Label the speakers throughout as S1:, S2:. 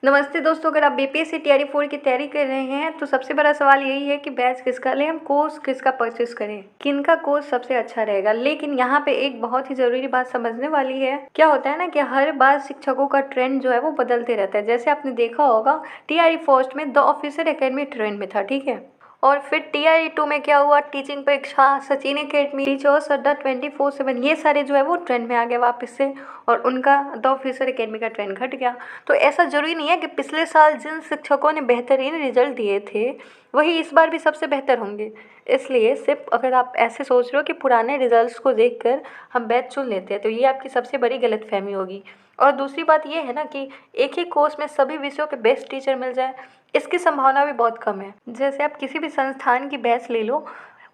S1: नमस्ते दोस्तों, अगर आप बीपीएससी टीआरई 4 की तैयारी कर रहे हैं तो सबसे बड़ा सवाल यही है कि बैच किसका लें, हम कोर्स किसका परचेस करें, किनका कोर्स सबसे अच्छा रहेगा। लेकिन यहाँ पे एक बहुत ही ज़रूरी बात समझने वाली है। क्या होता है ना कि हर बार शिक्षकों का ट्रेंड जो है वो बदलते रहता है। जैसे आपने देखा होगा टीआरई फर्स्ट में द ऑफिसर एकेडमी ट्रेंड में था, ठीक है। और फिर टीआरई 2 में क्या हुआ, टीचिंग परीक्षा, सचिन एकेडमी, टीचर्स अड्डा 24/7, ये सारे जो है वो ट्रेंड में आ गए वापस से। और उनका द ऑफिसर एकेडमी का ट्रेंड घट गया। तो ऐसा ज़रूरी नहीं है कि पिछले साल जिन शिक्षकों ने बेहतरीन रिजल्ट दिए थे वही इस बार भी सबसे बेहतर होंगे। इसलिए सिर्फ अगर आप ऐसे सोच रहे हो कि पुराने रिजल्ट्स को देखकर हम बैच चुन लेते हैं तो ये आपकी सबसे बड़ी गलतफहमी होगी। और दूसरी बात ये है ना कि एक ही कोर्स में सभी विषयों के बेस्ट टीचर मिल जाए, इसकी संभावना भी बहुत कम है। जैसे आप किसी भी संस्थान की बैच ले लो,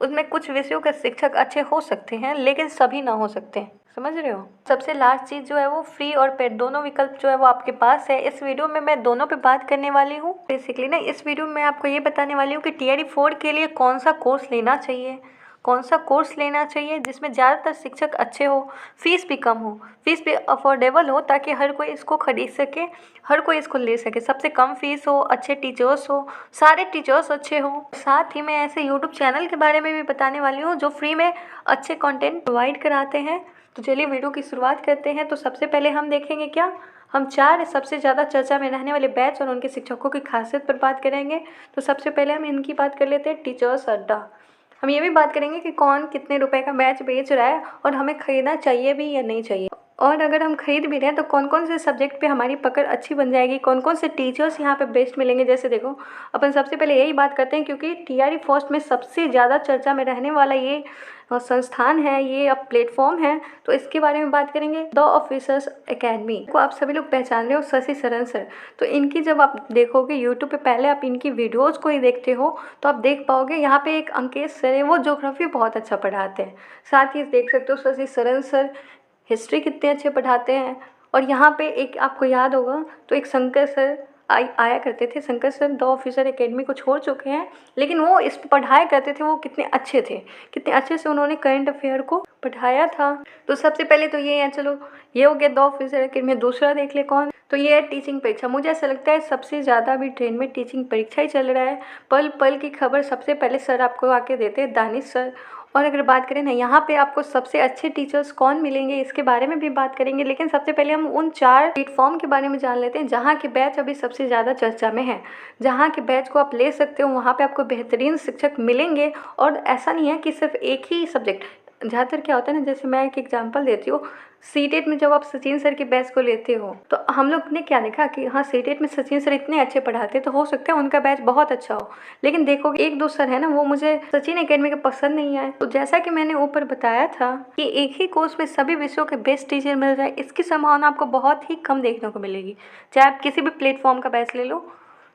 S1: उसमें कुछ विषयों के शिक्षक अच्छे हो सकते हैं लेकिन सभी ना हो सकते हैं, समझ रहे हो। सबसे लास्ट चीज़ जो है वो फ्री और पेड दोनों विकल्प जो है वो आपके पास है। इस वीडियो में मैं दोनों पे बात करने वाली हूँ। बेसिकली ना इस वीडियो में मैं आपको ये बताने वाली हूँ कि टीआरई 4 के लिए कौन सा कोर्स लेना चाहिए, कौन सा कोर्स लेना चाहिए जिसमें ज़्यादातर शिक्षक अच्छे हो, फीस भी कम हो, फीस भी अफोर्डेबल हो ताकि हर कोई इसको खरीद सके, हर कोई इसको ले सके। सबसे कम फीस हो, अच्छे टीचर्स हो, सारे टीचर्स अच्छे हो। साथ ही मैं ऐसे यूट्यूब चैनल के बारे में भी बताने वाली हूँ जो फ्री में अच्छे कंटेंट प्रोवाइड कराते हैं। तो चलिए वीडियो की शुरुआत करते हैं। तो सबसे पहले हम देखेंगे क्या, हम 4 सबसे ज़्यादा चर्चा में रहने वाले बैच और उनके शिक्षकों की खासियत पर बात करेंगे। तो सबसे पहले हम इनकी बात कर लेते हैं, टीचर्स अड्डा। हम ये भी बात करेंगे कि कौन कितने रुपए का बैच बेच रहा है और हमें ख़रीदना चाहिए भी या नहीं चाहिए। और अगर हम खरीद भी रहे हैं तो कौन कौन से सब्जेक्ट पे हमारी पकड़ अच्छी बन जाएगी, कौन कौन से टीचर्स यहाँ पे बेस्ट मिलेंगे। जैसे देखो, अपन सबसे पहले यही बात करते हैं क्योंकि टीआरई फर्स्ट में सबसे ज़्यादा चर्चा में रहने वाला ये संस्थान है, ये अब प्लेटफॉर्म है। तो इसके बारे में बात करेंगे, द ऑफिसर्स एकेडमी को आप सभी लोग पहचान रहे हो, शशि शरण सर। तो इनकी जब आप देखोगे यूट्यूब पे, पहले आप इनकी वीडियोज़ को ही देखते हो तो आप देख पाओगे यहाँ पे एक अंकेश सर है, वो ज्योग्राफी बहुत अच्छा पढ़ाते हैं। साथ ही देख सकते हो शशि शरण सर हिस्ट्री कितने अच्छे पढ़ाते हैं। और यहाँ पे एक आपको याद होगा तो एक शंकर सर आया करते थे। Shankar sir the officer academy को छोड़ चुके हैं, लेकिन वो इस पढ़ाया करते थे, वो कितने अच्छे थे, कितने अच्छे से उन्होंने करंट अफेयर को पढ़ाया था। तो सबसे पहले तो ये है, चलो ये हो गया द ऑफिसर एकेडमी। दूसरा देख ले कौन, तो ये है टीचिंग परीक्षा। मुझे ऐसा लगता है सबसे ज़्यादा अभी ट्रेंड में टीचिंग परीक्षा ही चल रहा है। पल पल की खबर सबसे पहले सर आपको आके देते हैं, दानिश सर। और अगर बात करें ना यहाँ पे आपको सबसे अच्छे टीचर्स कौन मिलेंगे, इसके बारे में भी बात करेंगे। लेकिन सबसे पहले हम उन 4 प्लेटफॉर्म के बारे में जान लेते हैं जहाँ के बैच अभी सबसे ज़्यादा चर्चा में है, जहाँ के बैच को आप ले सकते हो, वहाँ पे आपको बेहतरीन शिक्षक मिलेंगे। और ऐसा नहीं है कि सिर्फ एक ही सब्जेक्ट, ज़्यादातर क्या होता है ना, जैसे मैं एक एग्जांपल देती हूँ, सीटेट में जब आप सचिन सर के बैच को लेते हो तो हम लोग ने क्या देखा कि हाँ, सीटेट में सचिन सर इतने अच्छे पढ़ाते तो हो सकता है उनका बैच बहुत अच्छा हो। लेकिन देखो, एक दो सर है ना, वो मुझे सचिन एकेडमी के पसंद नहीं आए। तो जैसा कि मैंने ऊपर बताया था कि एक ही कोर्स में सभी विषयों के बेस्ट टीचर मिल जाए, इसकी संभावना आपको बहुत ही कम देखने को मिलेगी। चाहे आप किसी भी प्लेटफॉर्म का बैच ले लो,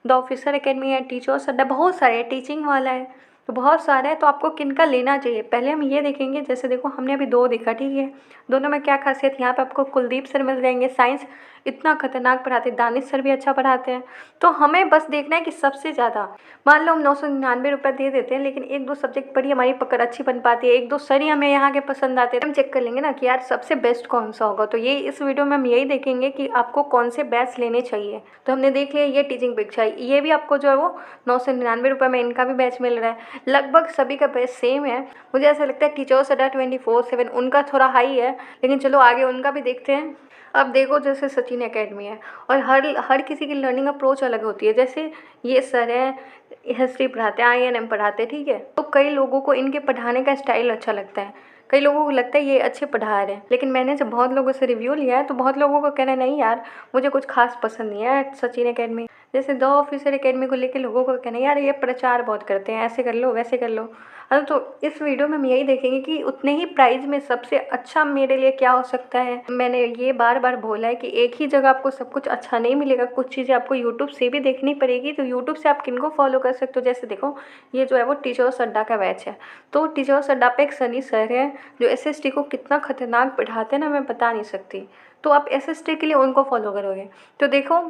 S1: द ऑफिसर एकेडमी है, टीचर्स अड्डा, बहुत सारे है, टीचिंग वाला है, तो बहुत सारा है। तो आपको किनका लेना चाहिए, पहले हम ये देखेंगे। जैसे देखो, हमने अभी 2 देखा, ठीक है। दोनों में क्या खासियत, यहाँ पे आपको कुलदीप सर मिल जाएंगे, साइंस इतना खतरनाक पढ़ाते हैं, दानिश सर भी अच्छा पढ़ाते हैं। तो हमें बस देखना है कि सबसे ज़्यादा, मान लो हम 999 रुपये दे देते हैं, लेकिन 1-2 सब्जेक्ट पर ही हमारी पकड़ अच्छी बन पाती है, 1-2 सर ही हमें यहाँ के पसंद आते हैं। हम चेक कर लेंगे ना कि यार सबसे बेस्ट कौन सा होगा। तो ये इस वीडियो में हम यही देखेंगे कि आपको कौन से बैच लेने चाहिए। तो हमने देख लिया ये टीचिंग परीक्षा, ये भी आपको जो है वो 999 रुपये में इनका भी बैच मिल रहा है। लगभग सभी का बैच सेम है। मुझे ऐसा लगता है टीचर्स अड्डा 24/7 उनका थोड़ा हाई है, लेकिन चलो आगे उनका भी देखते हैं। अब देखो, जैसे सचिन एकेडमी है और हर किसी की लर्निंग अप्रोच अलग होती है। जैसे ये सर है, हिस्ट्री पढ़ाते हैं, आईएनएम पढ़ाते हैं, ठीक है। तो कई लोगों को इनके पढ़ाने का स्टाइल अच्छा लगता है, कई लोगों को लगता है ये अच्छे पढ़ा रहे हैं। लेकिन मैंने जब बहुत लोगों से रिव्यू लिया है तो बहुत लोगों को कहना है नहीं यार, मुझे कुछ खास पसंद नहीं है सचिन एकेडमी। जैसे द ऑफिसर एकेडमी को लेकर लोगों को कहना है यार ये प्रचार बहुत करते हैं, ऐसे कर लो वैसे कर लो। हाँ, तो इस वीडियो में हम यही देखेंगे कि उतने ही प्राइस में सबसे अच्छा मेरे लिए क्या हो सकता है। मैंने ये बार बार बोला है कि एक ही जगह आपको सब कुछ अच्छा नहीं मिलेगा, कुछ चीज़ें आपको यूट्यूब से भी देखनी पड़ेगी। तो यूट्यूब से आप किनको फॉलो कर सकते हो, जैसे देखो ये जो है वो टीचर्स अड्डा का बैच है। तो टीचर्स अड्डा पे एक सनी सर है जो एसएसटी को कितना खतरनाक पढ़ाते हैं ना, मैं बता नहीं सकती। तो आप एसएसटी के लिए उनको फॉलो करोगे तो देखो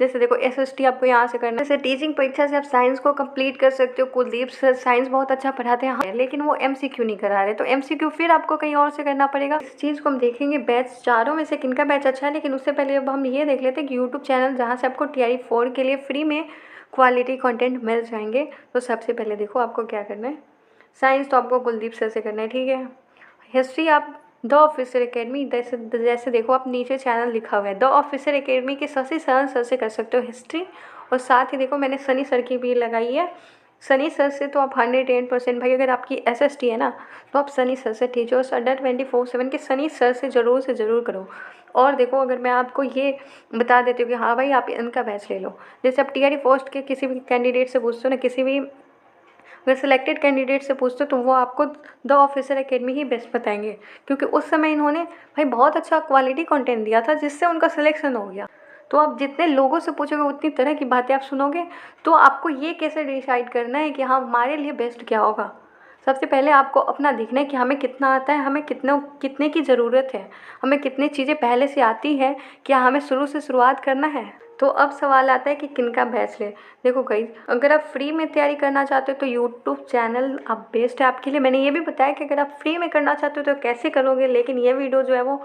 S1: जैसे देखो SST आपको यहाँ से करना है। जैसे टीचिंग परीक्षा से आप साइंस को कंप्लीट कर सकते हो। कुलदीप सर साइंस बहुत अच्छा पढ़ाते हैं, हाँ, लेकिन वो MCQ नहीं करा रहे, तो MCQ फिर आपको कहीं और से करना पड़ेगा। इस चीज़ को हम देखेंगे बैच चारों में से किनका बैच अच्छा है, लेकिन उससे पहले अब हम ये देख लेते हैं कि यूट्यूब चैनल जहाँ से आपको TRE 4 के लिए फ्री में क्वालिटी कंटेंट मिल जाएंगे। तो सबसे पहले देखो आपको क्या करना है। साइंस तो आपको कुलदीप सर से करना है, ठीक है। हिस्ट्री आप द ऑफिसर एकेडमी, जैसे देखो आप नीचे चैनल लिखा हुआ है द ऑफिसर एकेडमी के शशि शरण सर से कर सकते हो हिस्ट्री। और साथ ही देखो मैंने सनी सर की भी लगाई है। सनी सर से तो आप 110% भाई, अगर आपकी SST है ना तो आप सनी सर से टीचर्स अड्डा 24/7 के सनी सर से ज़रूर करो। और देखो अगर मैं आपको ये बता देती हूँ कि हाँ भाई आप इनका बैच ले लो, जैसे आप TRE पोस्ट के किसी भी कैंडिडेट से पूछते हो ना, किसी भी अगर सिलेक्टेड कैंडिडेट से पूछते हो तो वो आपको the officer academy he best बताएंगे, क्योंकि उस समय इन्होंने भाई बहुत अच्छा क्वालिटी कंटेंट दिया था जिससे उनका सिलेक्शन हो गया। तो आप जितने लोगों से पूछोगे उतनी तरह की बातें आप सुनोगे, तो आपको ये कैसे डिसाइड करना है कि हाँ हमारे लिए बेस्ट क्या होगा। सबसे पहले आपको अपना देखना है कि हमें कितना आता है, हमें कितने की ज़रूरत है, हमें कितनी चीज़ें पहले से आती है, क्या हमें शुरू से शुरुआत करना है। तो अब सवाल आता है कि किनका बैच ले। देखो गाइस, अगर आप फ्री में तैयारी करना चाहते हो तो यूट्यूब चैनल आप बेस्ट है आपके लिए। मैंने ये भी बताया कि अगर आप फ्री में करना चाहते हो तो कैसे करोगे, लेकिन ये वीडियो जो है वो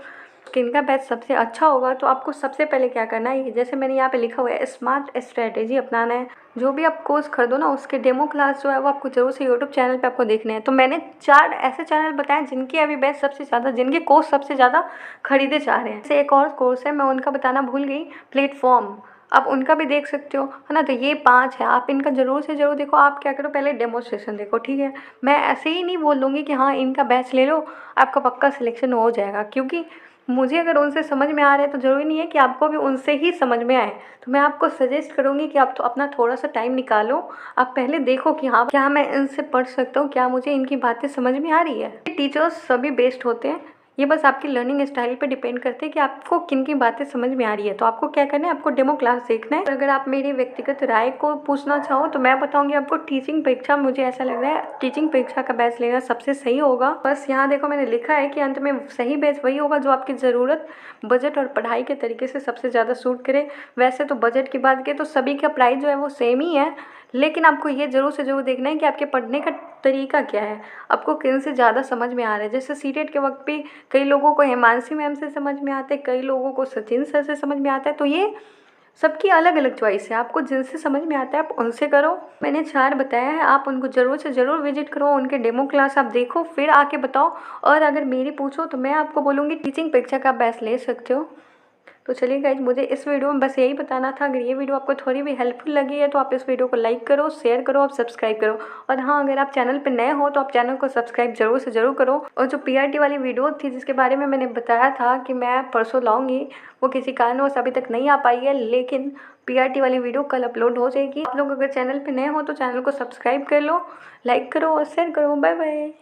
S1: किनका बैच सबसे अच्छा होगा। तो आपको सबसे पहले क्या करना है, जैसे मैंने यहाँ पे लिखा हुआ है स्मार्ट स्ट्रेटेजी अपनाना है। जो भी आप कोर्स खरीदो ना उसके डेमो क्लास जो है वो आपको जरूर से यूट्यूब चैनल पे आपको देखने हैं। तो मैंने 4 ऐसे चैनल बताए जिनके अभी बैच सबसे ज़्यादा, जिनके कोर्स सबसे ज़्यादा खरीदे जा रहे हैं। जैसे एक और कोर्स है, मैं उनका बताना भूल गई, प्लेटफॉर्म, आप उनका भी देख सकते हो, है ना। तो ये 5 है, आप इनका ज़रूर से ज़रूर देखो। आप क्या करो, पहले डेमोस्ट्रेशन देखो, ठीक है। मैं ऐसे ही नहीं बोल दूँगी कि हाँ इनका बैच ले लो आपका पक्का सिलेक्शन हो जाएगा, क्योंकि मुझे अगर उनसे समझ में आ रहा है तो ज़रूरी नहीं है कि आपको भी उनसे ही समझ में आए। तो मैं आपको सजेस्ट करूँगी कि आप तो अपना थोड़ा सा टाइम निकालो, आप पहले देखो कि हाँ क्या मैं इनसे पढ़ सकता हूँ, क्या मुझे इनकी बातें समझ में आ रही है। टीचर्स सभी बेस्ट होते हैं, ये बस आपकी लर्निंग स्टाइल पे डिपेंड करते हैं कि आपको किन की बातें समझ में आ रही है। तो आपको क्या करना है, आपको डेमो क्लास देखना है। अगर आप मेरी व्यक्तिगत राय को पूछना चाहो तो मैं बताऊंगी आपको टीचिंग परीक्षा, मुझे ऐसा लग रहा है टीचिंग परीक्षा का बैच लेना सबसे सही होगा। बस यहाँ देखो मैंने लिखा है कि अंत में सही बैच वही होगा जो आपकी ज़रूरत, बजट और पढ़ाई के तरीके से सबसे ज़्यादा सूट करे। वैसे तो बजट की बात करें तो सभी का प्राइस जो है वो सेम ही है, लेकिन आपको ये ज़रूर से ज़रूर देखना है कि आपके पढ़ने का तरीका क्या है, आपको किन से ज़्यादा समझ में आ रहा है। जैसे सीटेट के वक्त भी कई लोगों को हिमांशी मैम से समझ में आता है, कई लोगों को सचिन सर से समझ में आता है। तो ये सबकी अलग अलग चॉइस है, आपको जिनसे समझ में आता है आप उनसे करो। मैंने 4 बताया है, आप उनको ज़रूर से ज़रूर विजिट करो, उनके डेमो क्लास आप देखो, फिर आके बताओ। और अगर मेरी पूछो तो मैं आपको बोलूँगी टीचिंग परीक्षा का बैच ले सकते हो। तो चलिए गाइज, मुझे इस वीडियो में बस यही बताना था। अगर ये वीडियो आपको थोड़ी भी हेल्पफुल लगी है तो आप इस वीडियो को लाइक करो, शेयर करो और सब्सक्राइब करो। और हाँ, अगर आप चैनल पर नए हो तो आप चैनल को सब्सक्राइब जरूर से ज़रूर करो। और जो PRT वाली वीडियो थी जिसके बारे में मैंने बताया था कि मैं परसों लाऊंगी, वो किसी कारणवश अभी तक नहीं आ पाई है, लेकिन PRT वाली वीडियो कल अपलोड हो जाएगी। आप लोग अगर चैनल पर नए हो तो चैनल को सब्सक्राइब कर लो, लाइक करो और शेयर करो। Bye bye.